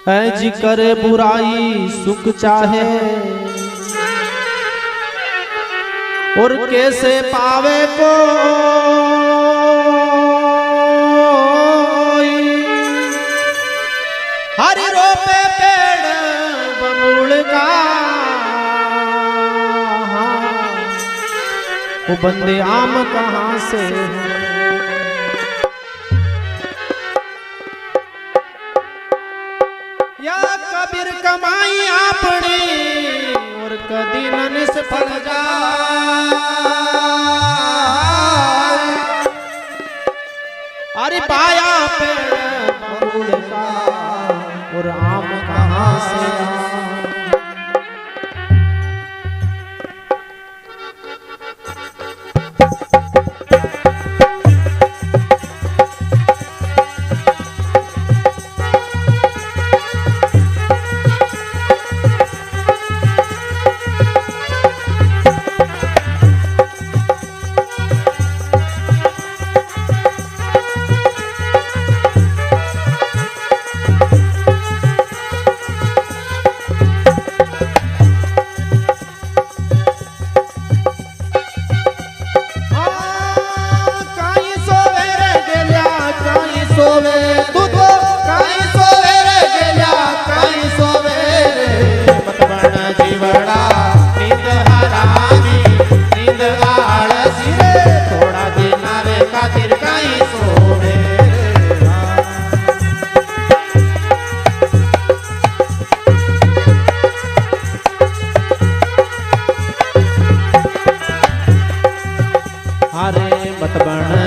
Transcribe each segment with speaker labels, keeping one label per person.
Speaker 1: जी करे बुराई सुख चाहे और कैसे पावे को हरि रोपे पेड़ बबूल का वो बंदे आम कहाँ से या कबीर कमाई आपनी और कदी न निष्फल जाए। अरे पाया पेड़ बबूल का और आम कहाँ से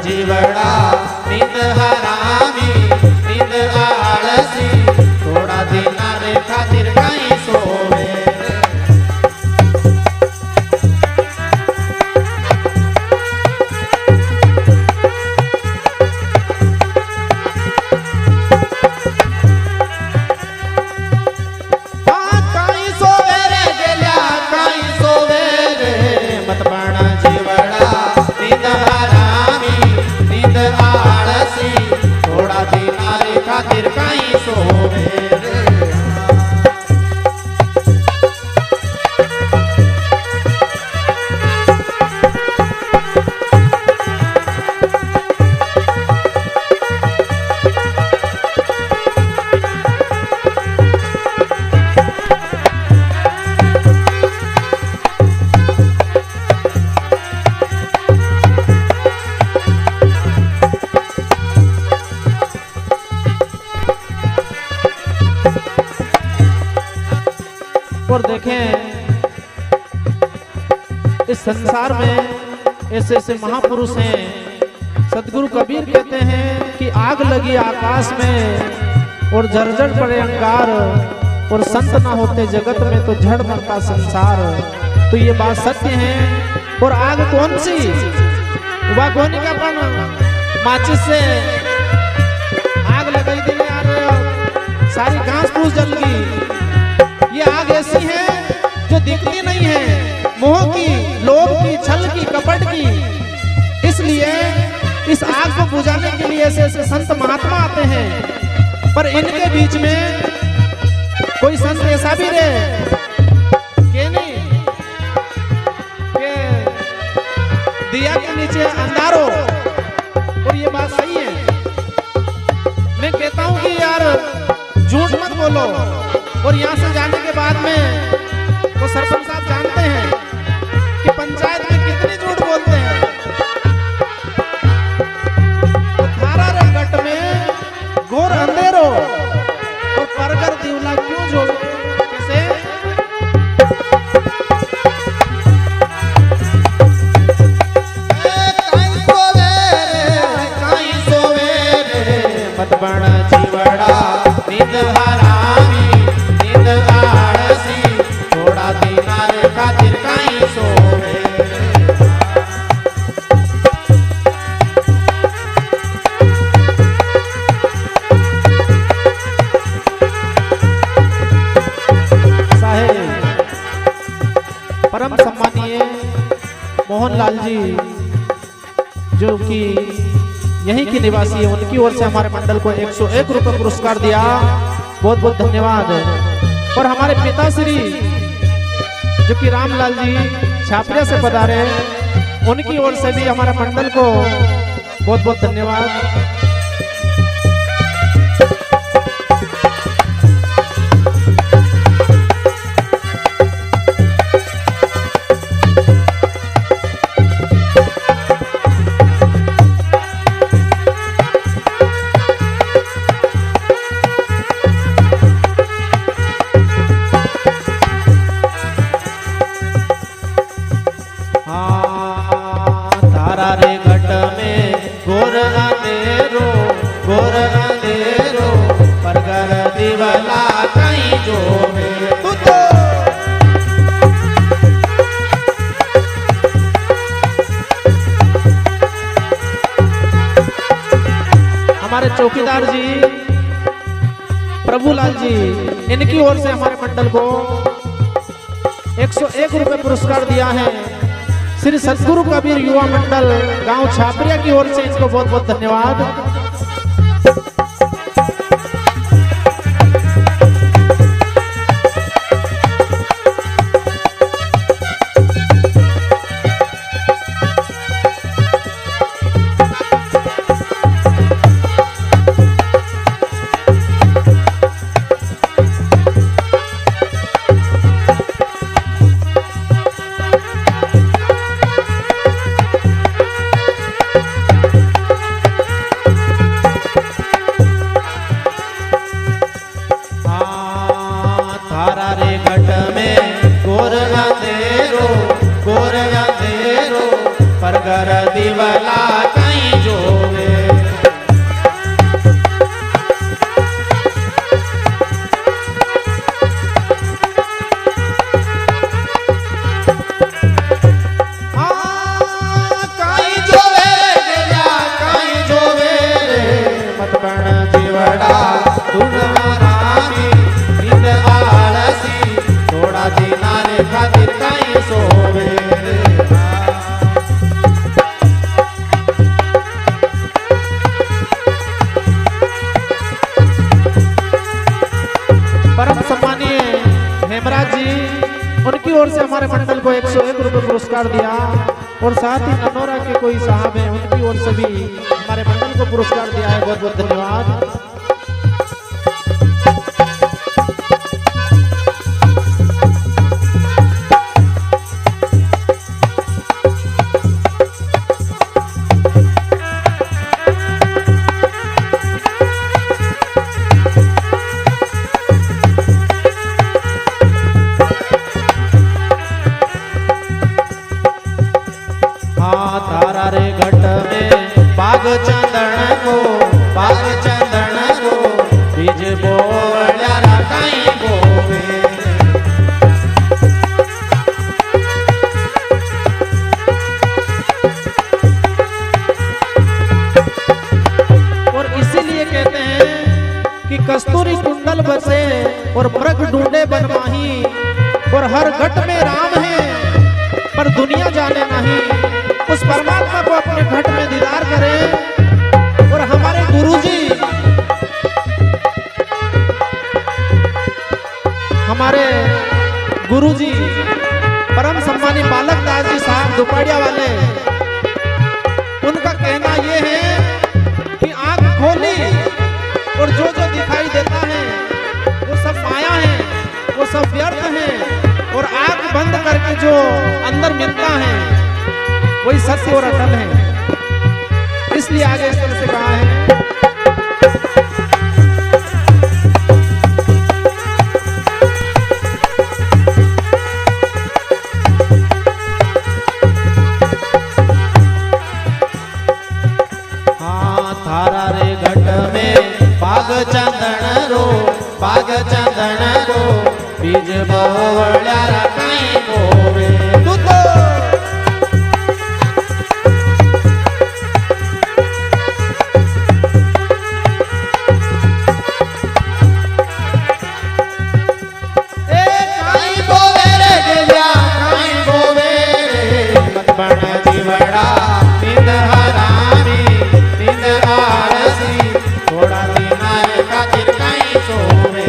Speaker 1: जीवड़ा नींद हरामी नींद आलसी थोड़ा दिन रे खातिर कहीं सोवे। कहीं सोवे रे गेल्या कहीं सोवे रे मत बना जीवड़ा नींद आलसी थोड़ा दिन रे खातिर कहीं सोवे रे। और देखें इस संसार में ऐसे ऐसे महापुरुष हैं। सदगुरु कबीर कहते हैं कि आग लगी आकाश में और झरझर पड़े अंगार और संत ना होते जगत में तो झड़ मरता संसार। तो ये बात सत्य है। और आग कौन सी वागोनी का पण माचिस से आग लगाई दी यार सारी घास फूस जल गई। ये आग ऐसी है जो दिखती नहीं है, मोह की, लोभ की, छल की, कपट की। इसलिए इस आग को बुझाने के लिए ऐसे ऐसे संत महात्मा आते हैं। पर इनके बीच में कोई संत ऐसा भी रहे कि नहीं कि दिया के नीचे अंधार हो। और ये बात सही है। मैं कहता हूं कि यार झूठ मत बोलो। और यहाँ से जाने के बाद में वो सरपंच साहब जानते हैं कि पंचायत में कितने झूठ बोलते हैं। तो थारा रे गट में घोर अंधेरो और परगर दिवला क्यों जोड़ कैसे कहीं सोवे रे मत बना जीवड़ा नींद हरामी आलसी थोड़ा दिन रे खातिर कहीं सोवे। साहेब परम सम्मानीय मोहनलाल जी जो कि यहीं के निवासी है, उनकी ओर से हमारे मंडल को 101 रुपये पुरस्कार दिया। बहुत बहुत धन्यवाद। और हमारे पिताश्री जो कि रामलाल जी छापरिया से पधारे, उनकी ओर से भी हमारे मंडल को बहुत बहुत धन्यवाद। हमारे चौकीदार जी प्रभुलाल जी, इनकी ओर से हमारे मंडल को 101 रुपए पुरस्कार दिया है। श्री सतगुरु कबीर युवा मंडल गांव छापरिया की ओर से इनको बहुत बहुत धन्यवाद। उनकी ओर से हमारे मंडल को 101 रुपए पुरस्कार दिया। और साथ ही ननौरा के कोई साहब हैं, उनकी ओर से भी हमारे मंडल को पुरस्कार दिया है। बहुत बहुत धन्यवाद। कस्तूरी कुंडल बसे और मृग ढूंढे बनमाही, और हर घट में राम है पर दुनिया जाने नहीं। उस परमात्मा को अपने घट में दीदार करें। और हमारे गुरुजी, हमारे गुरुजी परम सम्मानी बालक दास जी साहब दुपाड़िया वाले, उनका कहना यह है कि आंख खोली और जो जो दिखाई देता है वो सब माया है, वो सब व्यर्थ है। और आंख बंद करके जो अंदर मिलता है वही सत्य और अटल है। इसलिए आगे इस तरह से कहा है, थारा रे घट में पाग चंदन रो बीज बोवळ्या राखाई गोवे। थोड़ा दिन खातिर कहीं सोवे।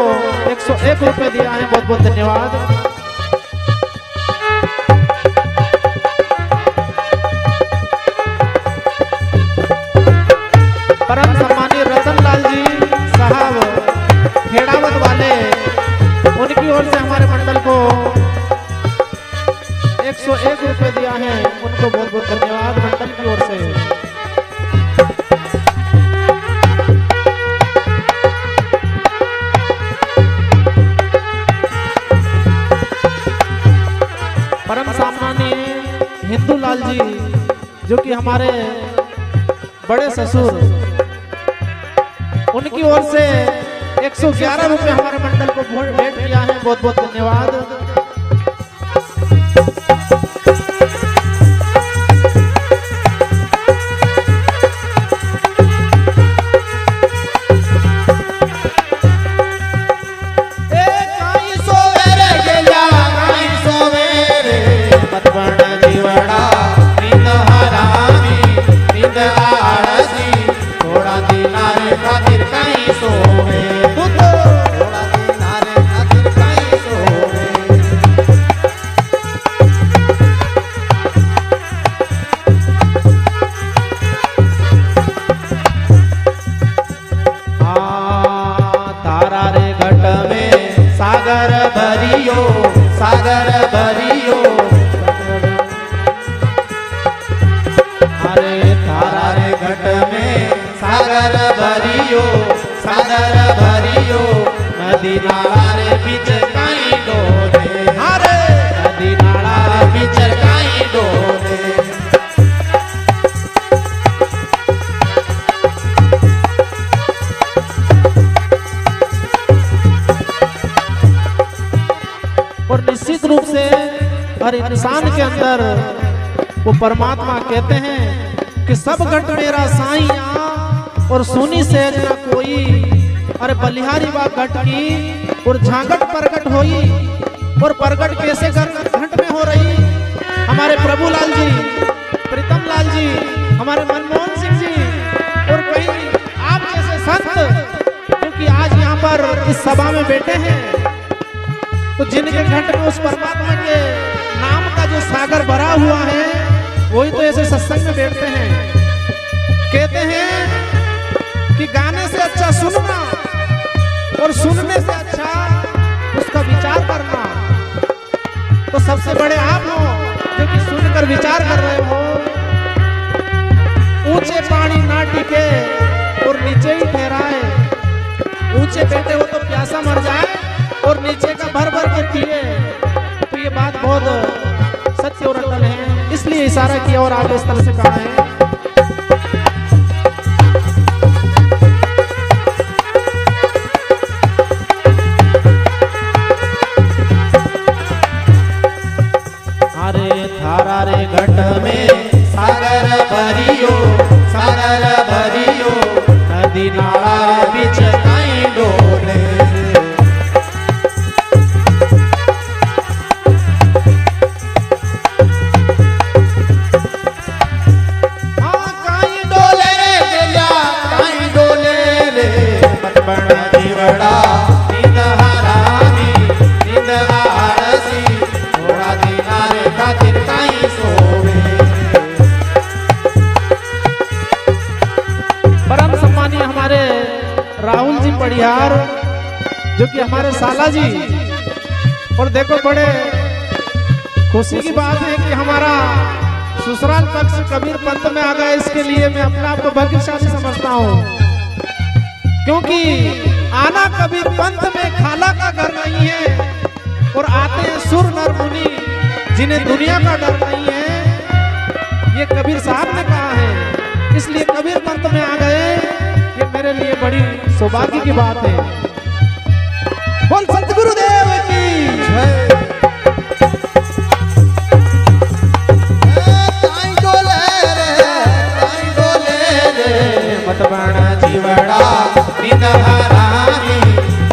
Speaker 1: 101 रुपए दिया है, बहुत बहुत धन्यवाद। परम सम्मानीय रतन लाल जी साहब खेड़ावत वाले, उनकी ओर से हमारे मंडल को 101 रुपए दिया है, उनको बहुत बहुत धन्यवाद मंडल की ओर से। परम सम्मानीय हिंदू लाल जी जो कि हमारे बड़े ससुर, उनकी ओर से 111 रुपए हमारे मंडल को भेंट किया है, बहुत बहुत धन्यवाद।
Speaker 2: सागर भरियो, अरे तारा रे घट में सागर भरियो, सागर भरियो, नदी नाला रे बीच काई डोले, अरे नदी नाला रे बीच काई डोले।
Speaker 1: और निश्चित रूप से हर इंसान के अंदर वो परमात्मा कहते हैं कि सब घट मेरा साईया और सुनी से न कोई, अरे बलिहारी बा घट की और झांगट प्रगट होई, और प्रगट कैसे घट में हो रही। हमारे प्रभु लाल जी, प्रीतम लाल जी, हमारे मनमोहन सिंह जी और कई आप जैसे संत क्योंकि आज यहाँ पर इस सभा में बैठे हैं, तो जिनके घट में उस परमात्मा के नाम का जो सागर भरा हुआ है, वही तो ऐसे सत्संग में बैठते हैं। कहते हैं कि गाने से अच्छा सुनना और सुनने से अच्छा उसका विचार करना। तो सबसे बड़े आप हो जो कि सुनकर विचार कर रहे हो। ऊंचे पानी ना टिके और नीचे ही ठहराए, ऊंचे बैठे हो तो प्यासा मर जाए और नीचे का भर भर के पिए। तो ये बात बहुत सत्य और अटल है, इसलिए इशारा किया और आगे इस तरह से कहा है।
Speaker 2: अरे थारा रे घट में सागर भरियो, सागर भरियो, नदी नाला बीच काई डोले।
Speaker 1: राहुल जी पड़ियार जो कि हमारे साला जी, और देखो बड़े खुशी की बात है कि हमारा ससुराल पक्ष कबीर पंथ में आ गया। इसके लिए मैं अपने आप को भाग्यशाली समझता हूँ, क्योंकि आना कबीर पंथ में खाला का घर नहीं है और आते हैं सुर नर मुनि जिन्हें दुनिया का डर नहीं है। ये कबीर साहब ने कहा है, इसलिए कबीर पंथ में आ गए। ये मेरे लिए बड़ी सौभाग्य की बात है। बोल सतगुरुदेव की जय।
Speaker 2: मतबण जीवड़ा निंद हरामी,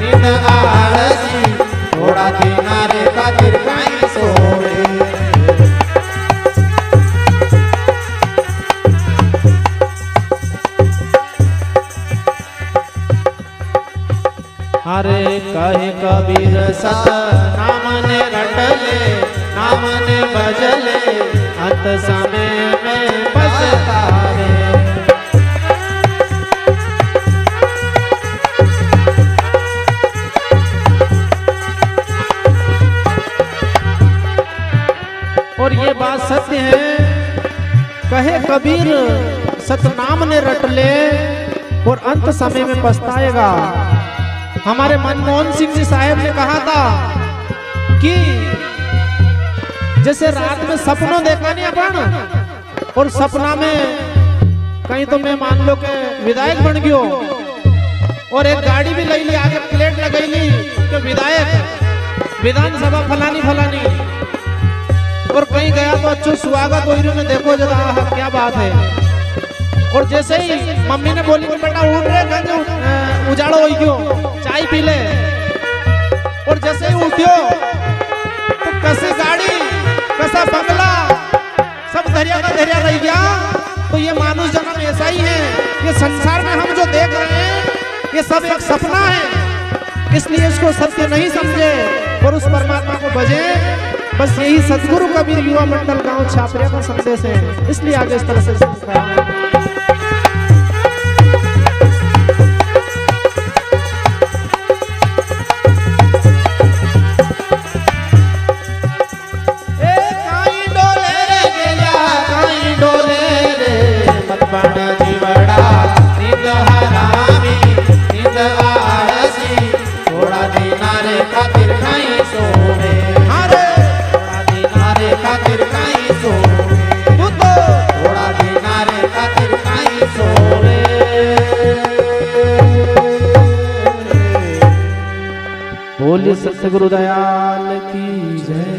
Speaker 2: निंद आलसी, थोड़ा देना रे खातिर काई सोवे। कहे कबीर सत नाम ने रटले नाम ने भजले अंत समय में पछतावे।
Speaker 1: और ये बात सत्य है, कहे कबीर सतनाम ने रट ले और अंत समय में पछताएगा। हमारे मनमोहन सिंह जी साहब ने कहा था कि जैसे रात में सपनों देखा नहीं अपन, और सपना में कहीं तो मैं मान लो के विधायक बन गयो और एक गाड़ी भी ले ली, आगे प्लेट लगाई ली तो विधायक विधानसभा फलानी फलानी, और कहीं गया तो अच्छो स्वागत वही में देखो जरा क्या बात है। और जैसे ही मम्मी ने बोली कि बेटा उठ रहे गंज उजाड़ो वही क्यों चाय पी ले, और जैसे ही उठ्यो तो कैसी गाड़ी कैसा बंगला सब धैर्य का धैर्य रह गया। तो ये मानुष जन्म ऐसा ही है, ये संसार में हम जो देख रहे हैं ये सब एक सपना है, इसलिए इसको सत्य नहीं समझे और उस परमात्मा को भजे। बस यही सदगुरु कबीर युवा मंडल गांव छापरिया का संदेश है, इसलिए आगे इस तरह से सीखा है। बोलिए सतगुरु दयाल की जय।